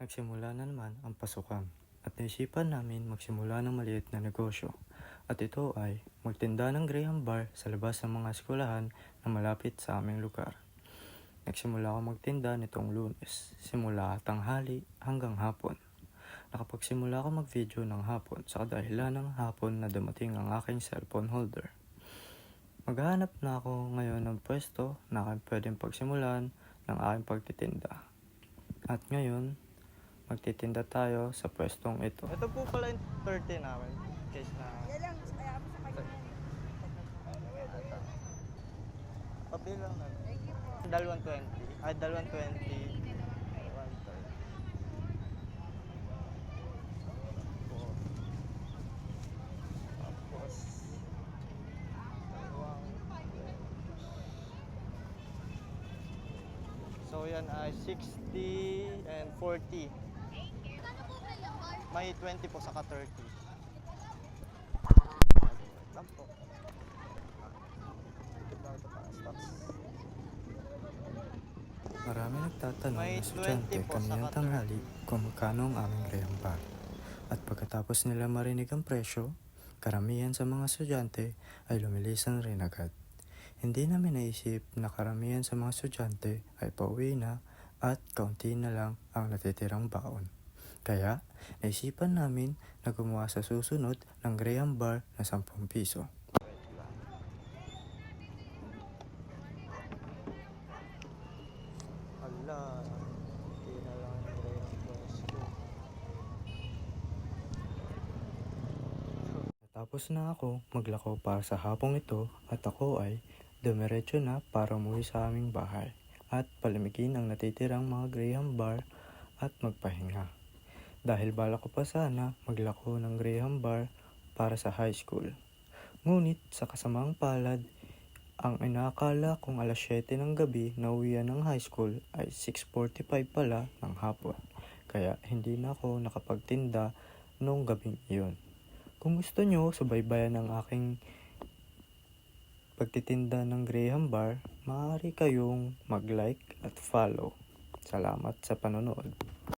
Nagsimula na naman ang pasukan at naisipan namin magsimula ng maliit na negosyo at ito ay magtinda ng Graham Bar sa labas ng mga eskwelahan na malapit sa aming lugar. Nagsimula ako magtinda nitong Lunes, simula tanghali hanggang hapon. Nakapagsimula ako mag-video ng hapon sa kadahilan ng hapon na dumating ang aking cellphone holder. Maghahanap na ako ngayon ng pwesto na aking pwedeng pagsimulan ng aking pagtitinda. At ngayon, magtitinda tayo sa pwestong ito. Ito po pala yung 30 namin. Case na... Yan lang, kaya mo sa kanya. Pabilang na. Thank you po. 220. Ay, 220. 130. Tapos... So yan ay 60 and 40. May 20 po saka 30. Lang po. Marami nagtatanong May na estudyante 20 po kaninang saka tanghali kung magkano ang aming Graham Bar. At pagkatapos nila marinig ang presyo, karamihan sa mga estudyante ay lumilisan rin agad. Hindi namin naisip na karamihan sa mga estudyante ay pauwi na at kaunti na lang ang natitirang baon. Kaya, naisipan namin na gumawa sa susunod ng Graham Bar na 10 piso. Hala, hindi na lang ang Graham Bars ko. Natapos na ako maglako para sa hapong ito at ako ay dumiretso na para umuwi sa aming bahay at palamigin ang natitirang mga Graham Bar at magpahinga. Dahil bala ko pa sana maglako ng Graham Bar para sa high school. Ngunit sa kasamaang palad, ang inaakala kong alas 7 ng gabi na uwian ng high school ay 6:45 pala ng hapon. Kaya hindi na ako nakapagtinda noong gabing iyon. Kung gusto nyo subaybayan ang aking pagtitinda ng Graham Bar, maaari kayong mag-like at follow. Salamat sa panonood.